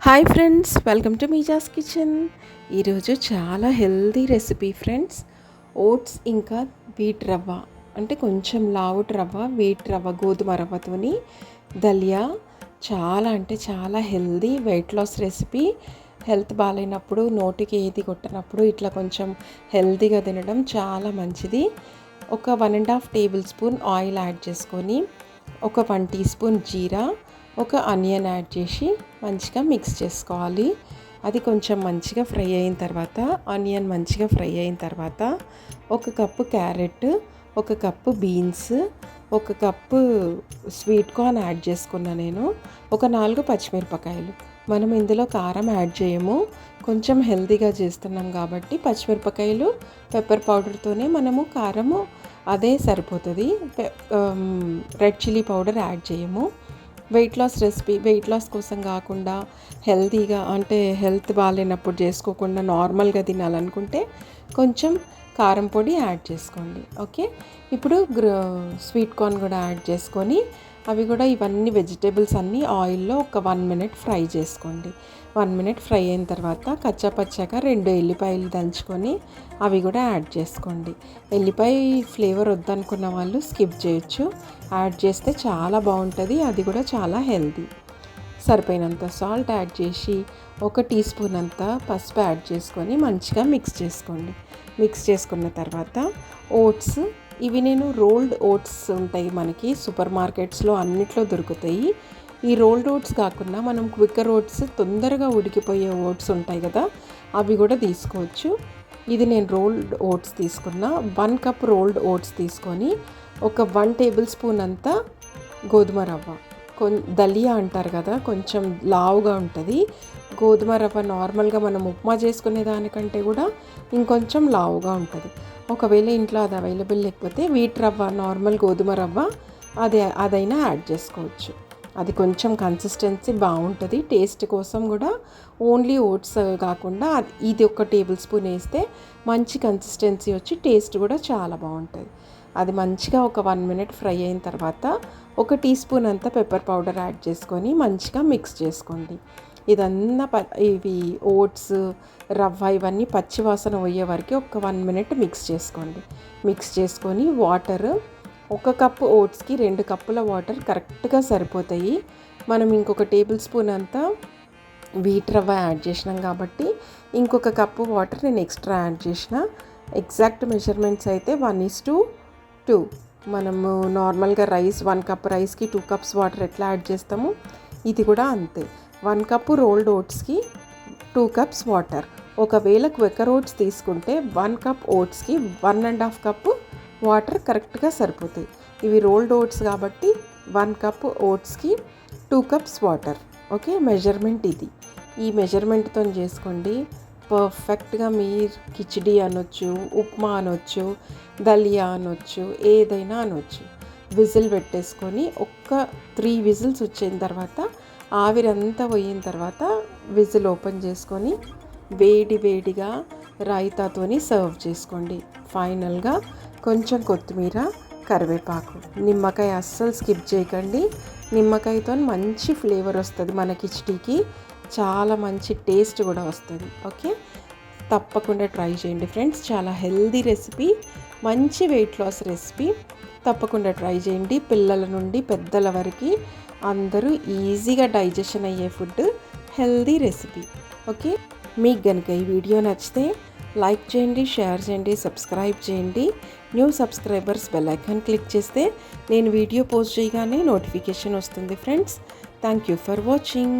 Hi friends, welcome to మీజాస్ kitchen. ఈరోజు చాలా హెల్దీ రెసిపీ ఫ్రెండ్స్. ఓట్స్ ఇంకా వీట్ రవ్వ, అంటే కొంచెం లావుటి రవ్వ, వీట్ రవ్వ, గోధుమ రవ్వతోని దలియా చాలా అంటే చాలా healthy weight loss recipe. Health బాగాలేనప్పుడు, నోటికి ఏది కొట్టినప్పుడు ఇట్లా కొంచెం హెల్తీగా తినడం చాలా మంచిది. ఒక 1.5 టేబుల్ స్పూన్ ఆయిల్ యాడ్ చేసుకొని, ఒక 1 టీ స్పూన్ జీరా, ఒక ఆనియన్ యాడ్ చేసి మంచిగా మిక్స్ చేసుకోవాలి. అది కొంచెం మంచిగా ఫ్రై అయిన తర్వాత, ఆనియన్ మంచిగా ఫ్రై అయిన తర్వాత, ఒక కప్పు క్యారెట్, ఒక కప్పు బీన్స్, ఒక కప్పు స్వీట్ కార్న్ యాడ్ చేసుకున్నా నేను. ఒక 4 పచ్చిమిరపకాయలు. మనం ఇందులో కారం యాడ్ చేయము, కొంచెం హెల్తీగా చేస్తున్నాం కాబట్టి పచ్చిమిరపకాయలు, పెప్పర్ పౌడర్తోనే మనము కారము అదే సరిపోతుంది. రెడ్ చిల్లీ పౌడర్ యాడ్ చేయము. Weight loss recipe, weight loss కోసం కాకుండా హెల్తీగా, అంటే హెల్త్ బాగాలేనప్పుడు చేసుకోకుండా నార్మల్గా తినాలనుకుంటే కొంచెం కారం పొడి యాడ్ చేసుకోండి. ఓకే, ఇప్పుడు స్వీట్ కార్న్ కూడా యాడ్ చేసుకొని అవి కూడా ఇవన్నీ వెజిటేబుల్స్ అన్నీ ఆయిల్లో ఒక 1 మినిట్ ఫ్రై చేసుకోండి. 1 మినిట్ ఫ్రై అయిన తర్వాత కచ్చాపచ్చాగా 2 ఎల్లిపాయలు దంచుకొని అవి కూడా యాడ్ చేసుకోండి. ఎల్లిపాయ ఫ్లేవర్ వద్దనుకున్న వాళ్ళు స్కిప్ చేయొచ్చు, యాడ్ చేస్తే చాలా బాగుంటుంది. అది కూడా చాలా హెల్తీ. సరిపోయినంత సాల్ట్ యాడ్ చేసి, ఒక టీ స్పూన్ అంతా పసుపు యాడ్ చేసుకొని మంచిగా మిక్స్ చేసుకోండి. మిక్స్ చేసుకున్న తర్వాత ఓట్స్, ఇవి నేను రోల్డ్ ఓట్స్ ఉంటాయి మనకి సూపర్ మార్కెట్స్లో అన్నిట్లో దొరుకుతాయి. ఈ రోల్డ్ ఓట్స్ కాకుండా మనం క్విక్కర్ ఓట్స్, తొందరగా ఉడికిపోయే ఓట్స్ ఉంటాయి కదా, అవి కూడా తీసుకోవచ్చు. ఇది నేను రోల్డ్ ఓట్స్ తీసుకున్నా. 1 కప్ రోల్డ్ ఓట్స్ తీసుకొని ఒక 1 టేబుల్ స్పూన్ అంతా గోధుమ రవ్వ, దలియా అంటారు కదా, కొంచెం లావుగా ఉంటుంది. గోధుమ రవ్వ నార్మల్గా మనం ఉప్మా చేసుకునే దానికంటే కూడా ఇంకొంచెం లావుగా ఉంటుంది. ఒకవేళ ఇంట్లో అది అవైలబుల్ లేకపోతే వీట్ రవ్వ, నార్మల్ గోధుమ రవ్వ అదైనా యాడ్ చేసుకోవచ్చు. అది కొంచెం కన్సిస్టెన్సీ బాగుంటుంది. టేస్ట్ కోసం కూడా ఓన్లీ ఓట్స్ కాకుండా ఇది ఒక టేబుల్ స్పూన్ వేస్తే మంచి కన్సిస్టెన్సీ వచ్చి టేస్ట్ కూడా చాలా బాగుంటుంది. అది మంచిగా ఒక 1 మినిట్ ఫ్రై అయిన తర్వాత ఒక టీ స్పూన్ అంతా పెప్పర్ పౌడర్ యాడ్ చేసుకొని మంచిగా మిక్స్ చేసుకోండి. ఇదంతా ఇవి ఓట్స్, రవ్వ ఇవన్నీ పచ్చి వాసన పోయే వరకు ఒక 1 మినిట్ మిక్స్ చేసుకోండి. మిక్స్ చేసుకొని వాటర్, 1 కప్పు ఓట్స్కి 2 కప్పుల వాటర్ కరెక్ట్గా సరిపోతాయి. మనం ఇంకొక టేబుల్ స్పూన్ అంతా వీట్ రవ్వ యాడ్ చేసినాం కాబట్టి ఇంకొక కప్పు వాటర్ నేను ఎక్స్ట్రా యాడ్ చేసిన. ఎగ్జాక్ట్ మెజర్మెంట్స్ అయితే 1:2. మనము నార్మల్గా రైస్ 1 కప్ రైస్కి 2 కప్స్ వాటర్ ఎట్లా యాడ్ చేస్తాము, ఇది కూడా అంతే. 1 కప్పు రోల్డ్ ఓట్స్కి 2 కప్స్ వాటర్. ఒకవేళ క్విక్కర్ ఓట్స్ తీసుకుంటే 1 కప్ ఓట్స్కి 1.5 కప్పు వాటర్ కరెక్ట్గా సరిపోతాయి. ఇవి రోల్డ్ ఓట్స్ కాబట్టి 1 కప్ ఓట్స్కి 2 కప్స్ వాటర్. ఓకే, మెజర్మెంట్ ఇది. ఈ మెజర్మెంట్తో చేసుకోండి. పర్ఫెక్ట్గా మీరు కిచిడి అనొచ్చు, ఉప్మా అనొచ్చు, దలియా అనొచ్చు, ఏదైనా అనొచ్చు. విజిల్ పెట్టేసుకొని ఒక 3 విజిల్స్ వచ్చిన తర్వాత, ఆవిరంతా పోయిన తర్వాత విజిల్ ఓపెన్ చేసుకొని వేడి వేడిగా రైతాతోని సర్వ్ చేసుకోండి. ఫైనల్గా కొంచెం కొత్తిమీర, కరివేపాకు, నిమ్మకాయ అస్సలు స్కిప్ చేయకండి. నిమ్మకాయతో మంచి ఫ్లేవర్ వస్తుంది మన కిచిడికి, చాలా మంచి టేస్ట్ కూడా వస్తుంది. ఓకే, తప్పకుండా ట్రై చేయండి ఫ్రెండ్స్. చాలా హెల్దీ రెసిపీ, మంచి వెయిట్ లాస్ రెసిపీ. తప్పకుండా ట్రై చేయండి. పిల్లల నుండి పెద్దల వరకు అందరూ ఈజీగా డైజెషన్ అయ్యే ఫుడ్, హెల్దీ రెసిపీ. ఓకే, మీకు కనుక ఈ వీడియో నచ్చితే లైక్ చేయండి, షేర్ చేయండి, సబ్స్క్రైబ్ చేయండి. New subscribers bell icon click చేస్తే నేను వీడియో పోస్ట్ చేయగానే నోటిఫికేషన్ వస్తుంది friends. Thank you for watching.